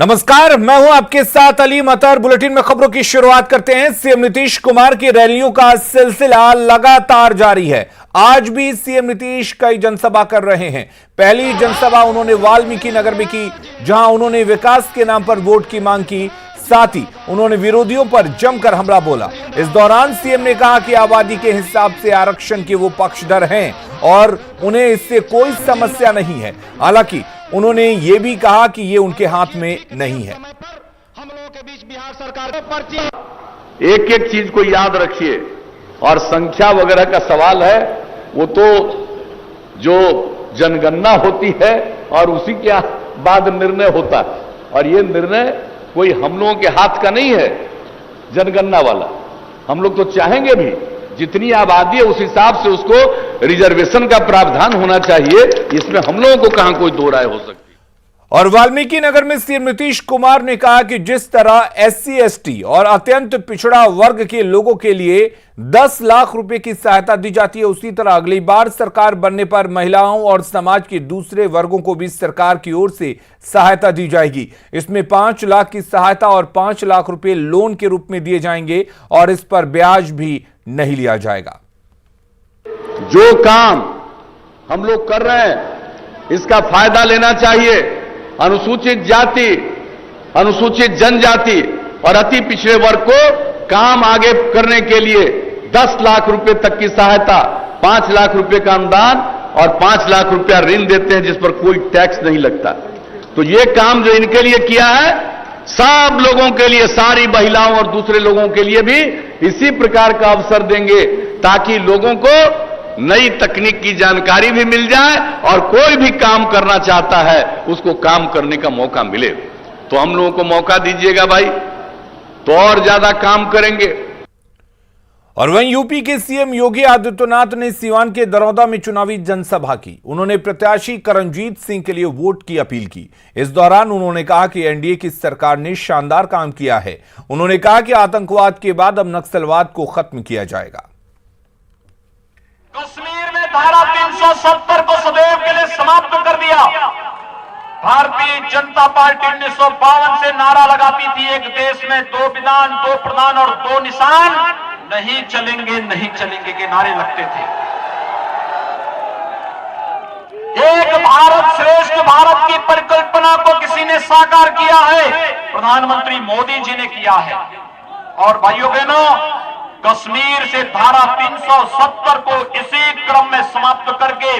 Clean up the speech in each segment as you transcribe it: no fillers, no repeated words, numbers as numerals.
नमस्कार, मैं हूं आपके साथ अलीम अतर। बुलेटिन में खबरों की शुरुआत करते हैं। सीएम नीतीश कुमार की रैलियों का सिलसिला लगातार जारी है। आज भी सीएम नीतीश कई जनसभा कर रहे हैं। पहली जनसभा उन्होंने वाल्मीकि नगर में की, जहां उन्होंने विकास के नाम पर वोट की मांग की। साथ ही उन्होंने विरोधियों पर जमकर हमला बोला। इस दौरान सीएम ने कहा कि आबादी के हिसाब से आरक्षण के वो पक्षधर हैं और उन्हें इससे कोई समस्या नहीं है। हालांकि उन्होंने ये भी कहा कि ये उनके हाथ में नहीं है। हम लोगों के बीच बिहार सरकार एक एक चीज को याद रखिए, और संख्या वगैरह का सवाल है वो तो जो जनगणना होती है और उसी के बाद निर्णय होता है, और ये निर्णय कोई हम लोगों के हाथ का नहीं है। जनगणना वाला हम लोग तो चाहेंगे भी जितनी आबादी है उस हिसाब से उसको रिजर्वेशन का प्रावधान होना चाहिए, इसमें हम लोगों को कहां कोई दो राय हो सकती। और वाल्मीकि नगर में सीएम नीतीश कुमार ने कहा कि जिस तरह एससी एसटी और अत्यंत पिछड़ा वर्ग के लोगों के लिए 10 लाख रुपए की सहायता दी जाती है, उसी तरह अगली बार सरकार बनने पर महिलाओं और समाज के दूसरे वर्गों को भी सरकार की ओर से सहायता दी जाएगी। इसमें 5 लाख की सहायता और 5 लाख रुपए लोन के रूप में दिए जाएंगे और इस पर ब्याज भी नहीं लिया जाएगा। जो काम हम लोग कर रहे हैं इसका फायदा लेना चाहिए। अनुसूचित जाति, अनुसूचित जनजाति और अति पिछड़े वर्ग को काम आगे करने के लिए 10 लाख रुपए तक की सहायता, 5 लाख रुपए का अनुदान और 5 लाख रुपया ऋण देते हैं जिस पर कोई टैक्स नहीं लगता। तो ये काम जो इनके लिए किया है, सब लोगों के लिए, सारी महिलाओं और दूसरे लोगों के लिए भी इसी प्रकार का अवसर देंगे, ताकि लोगों को नई तकनीक की जानकारी भी मिल जाए और कोई भी काम करना चाहता है उसको काम करने का मौका मिले। तो हम लोगों को मौका दीजिएगा भाई, तो और ज्यादा काम करेंगे। और वहीं यूपी के सीएम योगी आदित्यनाथ ने सीवान के दरौदा में चुनावी जनसभा की। उन्होंने प्रत्याशी करणजीत सिंह के लिए वोट की अपील की। इस दौरान उन्होंने कहा कि एनडीए की सरकार ने शानदार काम किया है। उन्होंने कहा कि आतंकवाद के बाद अब नक्सलवाद को खत्म किया जाएगा। कश्मीर में धारा 370 को सदैव के लिए समाप्त कर दिया। भारतीय जनता पार्टी 1952 से नारा लगाती थी, एक देश में 2 विधान, 2 प्रधान और 2 निशान, नहीं चलेंगे नहीं चलेंगे के नारे लगते थे। एक भारत श्रेष्ठ भारत की परिकल्पना को किसी ने साकार किया है, प्रधानमंत्री मोदी जी ने किया है। और भाइयों बहनों, कश्मीर से धारा 370 को इसी क्रम में समाप्त करके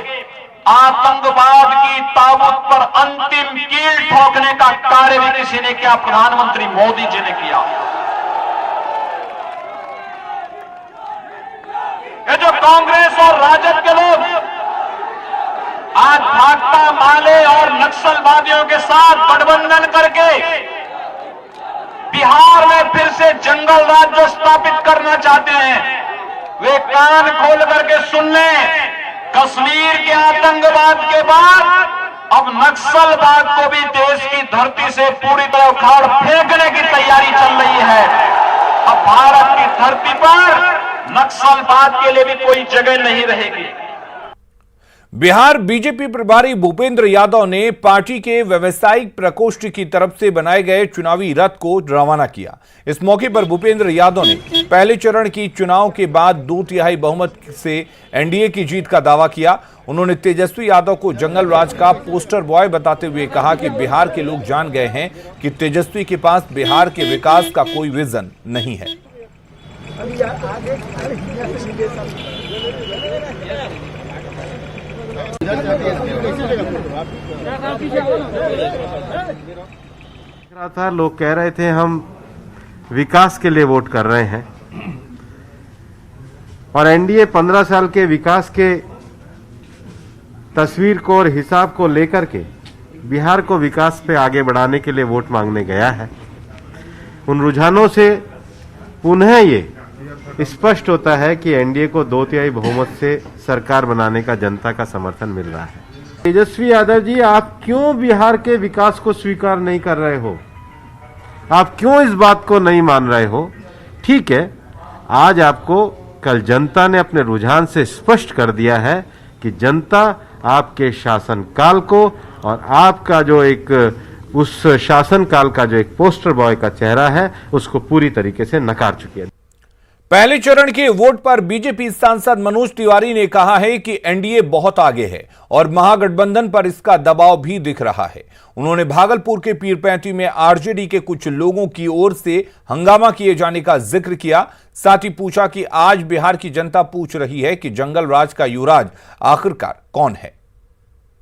आतंकवाद की ताबूत पर अंतिम कील ठोकने का कार्य भी किसी ने किया, प्रधानमंत्री मोदी जी ने किया। ये जो कांग्रेस और राजद के लोग आज भाकपा माले और नक्सलवादियों के साथ गठबंधन करके बिहार में फिर से जंगल राज्य स्थापित करना चाहते हैं, वे कान खोल करके सुन लें। कश्मीर के आतंकवाद के बाद अब नक्सलवाद को भी देश की धरती से पूरी तरह उखाड़ फेंकने की तैयारी चल रही है। अब भारत की धरती पर नक्सलवाद के लिए भी कोई जगह नहीं रहेगी। बिहार बीजेपी प्रभारी भूपेंद्र यादव ने पार्टी के व्यवसायिक प्रकोष्ठ की तरफ से बनाए गए चुनावी रथ को रवाना किया। इस मौके पर भूपेंद्र यादव ने पहले चरण की चुनाव के बाद 2/3 बहुमत से एनडीए की जीत का दावा किया। उन्होंने तेजस्वी यादव को जंगल राज का पोस्टर बॉय बताते हुए कहा कि बिहार के लोग जान गए हैं कि तेजस्वी के पास बिहार के विकास का कोई विजन नहीं है। रहा था, लोग कह रहे थे हम विकास के लिए वोट कर रहे हैं, और एनडीए 15 साल के विकास के तस्वीर को और हिसाब को लेकर के बिहार को विकास पे आगे बढ़ाने के लिए वोट मांगने गया है। उन रुझानों से पुनः ये स्पष्ट होता है कि एनडीए को 2/3 बहुमत से सरकार बनाने का जनता का समर्थन मिल रहा है। तेजस्वी यादव जी, आप क्यों बिहार के विकास को स्वीकार नहीं कर रहे हो? आप क्यों इस बात को नहीं मान रहे हो? ठीक है, आज आपको कल जनता ने अपने रुझान से स्पष्ट कर दिया है कि जनता आपके शासनकाल को और आपका जो एक उस शासनकाल का जो एक पोस्टर बॉय का चेहरा है उसको पूरी तरीके से नकार चुकी है। पहले चरण के वोट पर बीजेपी सांसद मनोज तिवारी ने कहा है कि एनडीए बहुत आगे है और महागठबंधन पर इसका दबाव भी दिख रहा है। उन्होंने भागलपुर के पीरपैंती में आरजेडी के कुछ लोगों की ओर से हंगामा किए जाने का जिक्र किया। साथ ही पूछा कि आज बिहार की जनता पूछ रही है कि जंगल राज का युवराज आखिरकार कौन है।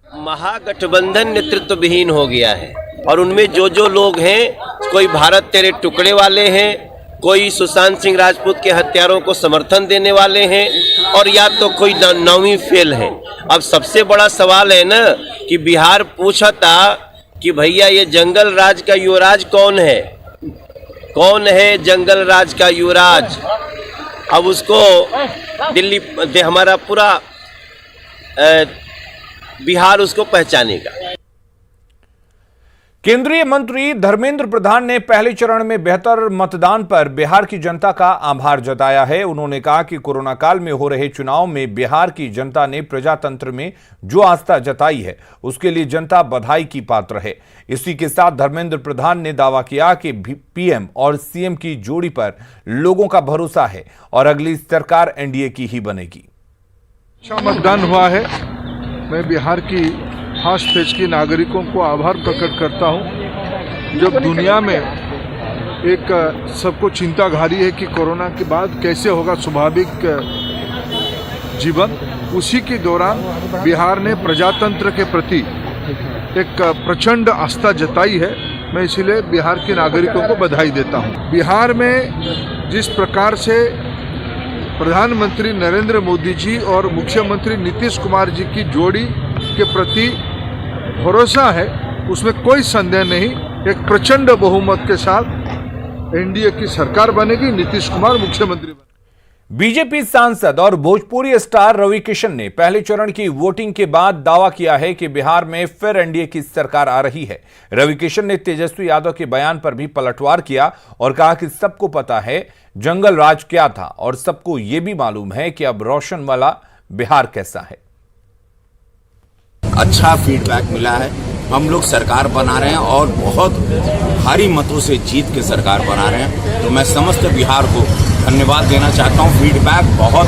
महागठबंधन नेतृत्व विहीन हो गया है और उनमें जो जो लोग हैं, कोई भारत तेरे टुकड़े वाले हैं, कोई सुशांत सिंह राजपूत के हत्यारों को समर्थन देने वाले हैं और या तो कोई नौवीं फेल है। अब सबसे बड़ा सवाल है ना कि बिहार पूछा था कि भैया ये जंगल राज का युवराज कौन है, कौन है जंगल राज का युवराज। अब उसको दिल्ली हमारा पूरा बिहार उसको पहचानेगा। केंद्रीय मंत्री धर्मेंद्र प्रधान ने पहले चरण में बेहतर मतदान पर बिहार की जनता का आभार जताया है। उन्होंने कहा कि कोरोना काल में हो रहे चुनाव में बिहार की जनता ने प्रजातंत्र में जो आस्था जताई है उसके लिए जनता बधाई की पात्र है। इसी के साथ धर्मेंद्र प्रधान ने दावा किया कि पीएम और सीएम की जोड़ी पर लोगों का भरोसा है और अगली सरकार एनडीए की ही बनेगी। अच्छा मतदान हुआ है। मैं बिहार की खास देश के नागरिकों को आभार प्रकट करता हूं। जब दुनिया में एक सबको चिंता घारी है कि कोरोना के बाद कैसे होगा स्वाभाविक जीवन, उसी के दौरान बिहार ने प्रजातंत्र के प्रति एक प्रचंड आस्था जताई है। मैं इसीलिए बिहार के नागरिकों को बधाई देता हूं। बिहार में जिस प्रकार से प्रधानमंत्री नरेंद्र मोदी जी और मुख्यमंत्री नीतीश कुमार जी की जोड़ी के प्रति भरोसा है, उसमें कोई संदेह नहीं। एक प्रचंड बहुमत के साथ एनडीए की सरकार बनेगी, नीतीश कुमार मुख्यमंत्री बनेंगे। बीजेपी सांसद और भोजपुरी स्टार रवि किशन ने पहले चरण की वोटिंग के बाद दावा किया है कि बिहार में फिर एनडीए की सरकार आ रही है। रवि किशन ने तेजस्वी यादव के बयान पर भी पलटवार किया और कहा कि सबको पता है जंगल राज क्या था और सबको यह भी मालूम है कि अब रोशन वाला बिहार कैसा है। अच्छा फीडबैक मिला है। हम लोग सरकार बना रहे हैं और बहुत भारी मतों से जीत के सरकार बना रहे हैं। तो मैं समस्त बिहार को धन्यवाद देना चाहता हूं। फीडबैक बहुत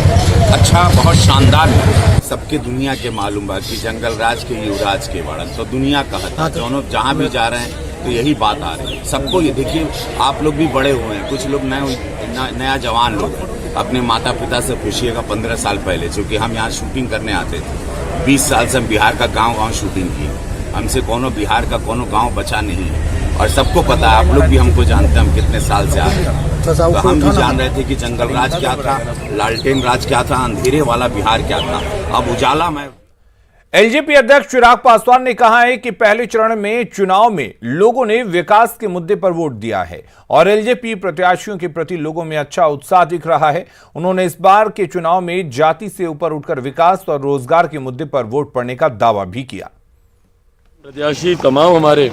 अच्छा, बहुत शानदार है। सबके दुनिया के मालूम है कि जंगल राज के युवराज के बड़न तो दुनिया कहता है। दोनों जहां भी जा रहे हैं तो यही बात आ रही है सबको। ये देखिए, आप लोग भी बड़े हुए हैं, कुछ लोग नया जवान लोग अपने माता पिता से पूछिएगा 15 साल पहले, चूंकि हम यहाँ शूटिंग करने आते थे। 20 साल से हम बिहार का गांव शूटिंग किए। हमसे कोनो बिहार का कोनो गांव बचा नहीं है और सबको पता है। आप लोग भी हमको जानते हैं, हम कितने साल से आ रहे हैं। तो हम भी जान रहे थे कि जंगल राज क्या था, लालटेन राज क्या था, अंधेरे वाला बिहार क्या था। अब उजाला में एलजेपी अध्यक्ष चिराग पासवान ने कहा है कि पहले चरण में चुनाव में लोगों ने विकास के मुद्दे पर वोट दिया है और एलजेपी प्रत्याशियों के प्रति लोगों में अच्छा उत्साह दिख रहा है। उन्होंने इस बार के चुनाव में जाति से ऊपर उठकर विकास और रोजगार के मुद्दे पर वोट पड़ने का दावा भी किया। प्रत्याशी तमाम हमारे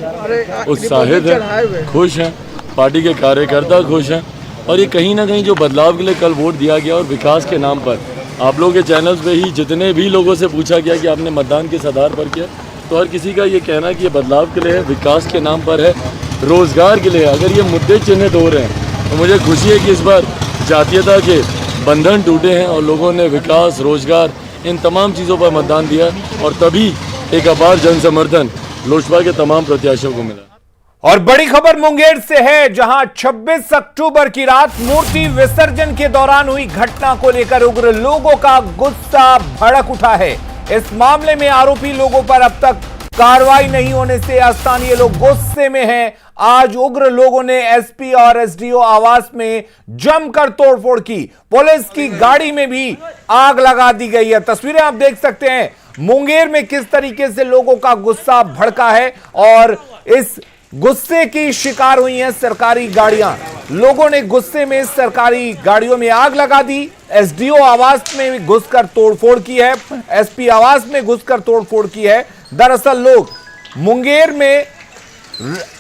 उत्साहित हैं, खुश हैं, पार्टी के कार्यकर्ता खुश हैं और ये कहीं ना कहीं जो बदलाव के लिए कल वोट दिया गया और विकास के नाम पर आप लोगों के चैनल्स पे ही जितने भी लोगों से पूछा गया कि आपने मतदान किस आधार पर किया, तो हर किसी का ये कहना कि ये बदलाव के लिए है, विकास के नाम पर है, रोजगार के लिए। अगर ये मुद्दे चिन्हित हो रहे हैं तो मुझे खुशी है कि इस बार जातीयता के बंधन टूटे हैं और लोगों ने विकास, रोजगार, इन तमाम चीज़ों पर मतदान दिया और तभी एक अपार जन समर्थन लोजपा के तमाम प्रत्याशियों को मिला। और बड़ी खबर मुंगेर से है, जहां 26 अक्टूबर की रात मूर्ति विसर्जन के दौरान हुई घटना को लेकर उग्र लोगों का गुस्सा भड़क उठा है। इस मामले में आरोपी लोगों पर अब तक कार्रवाई नहीं होने से स्थानीय लोग गुस्से में हैं। आज उग्र लोगों ने एसपी और एसडीओ आवास में जमकर तोड़फोड़ की। पुलिस की गाड़ी में भी आग लगा दी गई है। तस्वीरें आप देख सकते हैं मुंगेर में किस तरीके से लोगों का गुस्सा भड़का है और इस गुस्से की शिकार हुई हैं सरकारी गाड़ियां। लोगों ने गुस्से में सरकारी गाड़ियों में आग लगा दी। एसडीओ आवास में घुसकर तोड़फोड़ की है, एसपी आवास में घुसकर तोड़फोड़ की है। दरअसल लोग मुंगेर में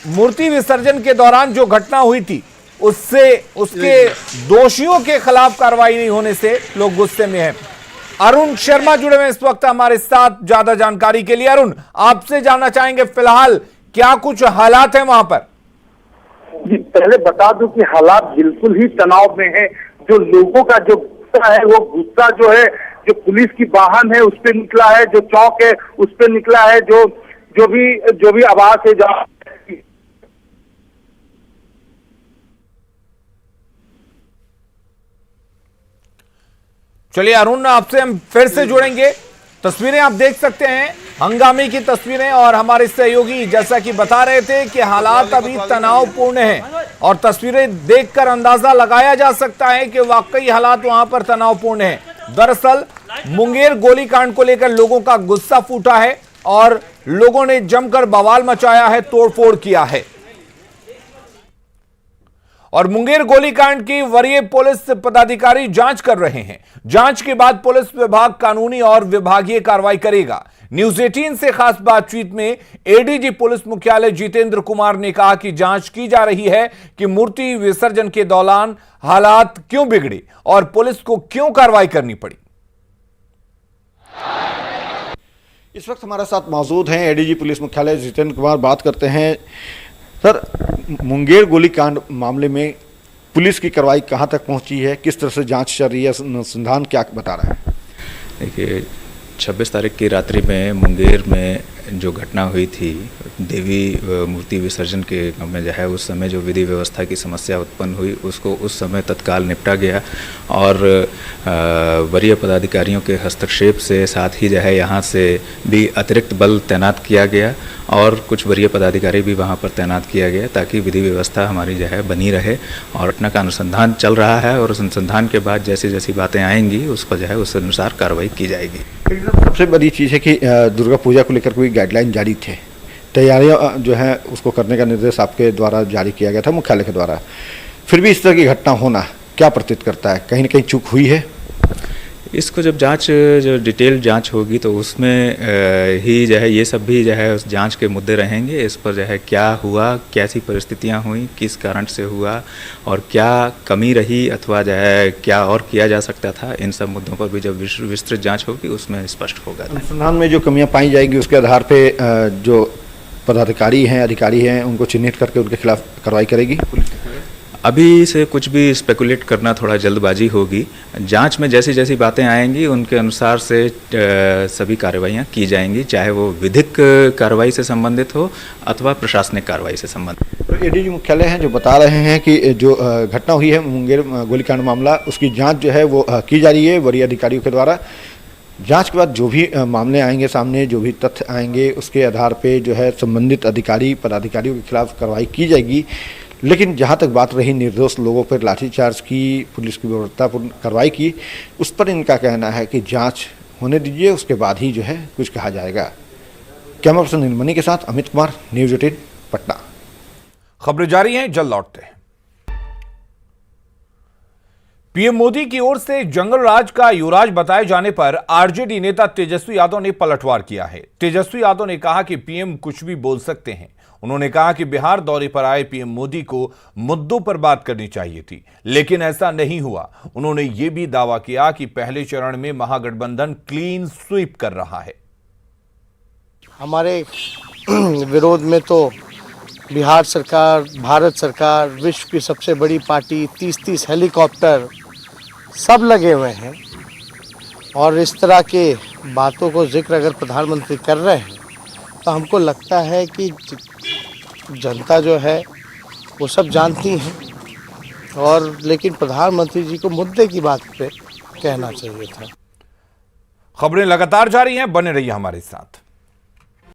मूर्ति विसर्जन के दौरान जो घटना हुई थी उसके दोषियों के खिलाफ कार्रवाई नहीं होने से लोग गुस्से में हैं। अरुण शर्मा जुड़े हुए इस वक्त हमारे साथ ज्यादा जानकारी के लिए। अरुण, आपसे जानना चाहेंगे फिलहाल क्या कुछ हालात हैं वहां पर? जी, पहले बता दूं कि हालात बिल्कुल ही तनाव में है। जो लोगों का जो गुस्सा है, वो गुस्सा जो है, जो पुलिस की वाहन है उस पर निकला है, जो चौक है उस पर निकला है, जो भी आवाज है जहाँ। चलिए अरुण, आपसे हम फिर से जुड़ेंगे। तस्वीरें आप देख सकते हैं, हंगामे की तस्वीरें, और हमारे सहयोगी जैसा कि बता रहे थे कि हालात अभी तनावपूर्ण हैं और तस्वीरें देखकर अंदाजा लगाया जा सकता है कि वाकई हालात वहां पर तनावपूर्ण हैं। दरअसल मुंगेर गोलीकांड को लेकर लोगों का गुस्सा फूटा है और लोगों ने जमकर बवाल मचाया है, तोड़फोड़ किया है। और मुंगेर गोलीकांड की वरीय पुलिस पदाधिकारी जांच कर रहे हैं। जांच के बाद पुलिस विभाग कानूनी और विभागीय कार्रवाई करेगा। न्यूज 18 से खास बातचीत में एडीजी पुलिस मुख्यालय जितेंद्र कुमार ने कहा कि जांच की जा रही है कि मूर्ति विसर्जन के दौरान हालात क्यों बिगड़े और पुलिस को क्यों कार्रवाई करनी पड़ी। इस वक्त हमारे साथ मौजूद हैं एडीजी पुलिस मुख्यालय जितेंद्र कुमार। बात करते हैं सर, मुंगेर गोलीकांड मामले में पुलिस की कार्रवाई कहां तक पहुंची है, किस तरह से जांच चल रही है, अनुसंधान क्या बता रहा है? देखिए, 26 तारीख की रात्रि में मुंगेर में जो घटना हुई थी, देवी मूर्ति विसर्जन के में जो है उस समय जो विधि व्यवस्था की समस्या उत्पन्न हुई उसको उस समय तत्काल निपटा गया और वरीय पदाधिकारियों के हस्तक्षेप से साथ ही जो है यहाँ से भी अतिरिक्त बल तैनात किया गया और कुछ वरीय पदाधिकारी भी वहाँ पर तैनात किया गया ताकि विधि व्यवस्था हमारी जो है बनी रहे। और घटना का अनुसंधान चल रहा है और उस अनुसंधान के बाद जैसी जैसी बातें आएंगी उस पर जो है उस अनुसार कार्रवाई की जाएगी। सबसे बड़ी चीज़ है कि दुर्गा पूजा को लेकर कोई गाइडलाइन जारी थे, तैयारियां जो है उसको करने का निर्देश आपके द्वारा जारी किया गया था मुख्यालय के द्वारा, फिर भी इस तरह की घटना होना क्या प्रतीत करता है? कहीं न कहीं चूक हुई है? इसको जब जो डिटेल जांच होगी तो उसमें ही जो है ये सब भी जो है उस जांच के मुद्दे रहेंगे। इस पर जो है क्या हुआ, कैसी परिस्थितियां हुई, किस कारण से हुआ और क्या कमी रही अथवा जो है क्या और किया जा सकता था, इन सब मुद्दों पर भी जब विस्तृत जांच होगी उसमें स्पष्ट होगा। अनुसंधान में जो कमियां पाई जाएगी उसके आधार पर जो पदाधिकारी हैं, अधिकारी हैं, उनको चिन्हित करके उनके खिलाफ कार्रवाई करेगी पुलिस? अभी से कुछ भी स्पेकुलेट करना थोड़ा जल्दबाजी होगी। जांच में जैसी जैसी बातें आएंगी उनके अनुसार से सभी कार्रवाइयाँ की जाएंगी, चाहे वो विधिक कार्रवाई से संबंधित हो अथवा प्रशासनिक कार्रवाई से संबंधित। तो एडीजी मुख्यालय हैं जो बता रहे हैं कि जो घटना हुई है मुंगेर गोलीकांड मामला, उसकी जाँच जो है वो की जा रही है वरीय अधिकारियों के द्वारा। जांच के बाद जो भी मामले आएंगे सामने, जो भी तथ्य आएंगे उसके आधार पे जो है संबंधित अधिकारी पदाधिकारियों के खिलाफ कार्रवाई की जाएगी। लेकिन जहां तक बात रही निर्दोष लोगों पर लाठीचार्ज की, पुलिस की व्यवस्थापूर्ण कार्रवाई की, उस पर इनका कहना है कि जांच होने दीजिए, उसके बाद ही जो है कुछ कहा जाएगा। कैमरा पर्सन नीलमणि के साथ अमित कुमार, न्यूज 18 पटना। खबरें जारी हैं, जल्द लौटते हैं। पीएम मोदी की ओर से जंगल राज का युवराज बताए जाने पर आरजेडी नेता तेजस्वी यादव ने पलटवार किया है। तेजस्वी यादव ने कहा कि पीएम कुछ भी बोल सकते हैं। उन्होंने कहा कि बिहार दौरे पर आए पीएम मोदी को मुद्दों पर बात करनी चाहिए थी, लेकिन ऐसा नहीं हुआ। उन्होंने यह भी दावा किया कि पहले चरण में महागठबंधन क्लीन स्वीप कर रहा है। हमारे विरोध में तो बिहार सरकार, भारत सरकार, विश्व की सबसे बड़ी पार्टी, 30-30 हेलीकॉप्टर सब लगे हुए हैं और इस तरह के बातों को जिक्र अगर प्रधानमंत्री कर रहे हैं तो हमको लगता है कि जनता जो है वो सब जानती हैं और लेकिन प्रधानमंत्री जी को मुद्दे की बात पे कहना चाहिए था। खबरें लगातार जारी हैं, बने रहिए हमारे साथ।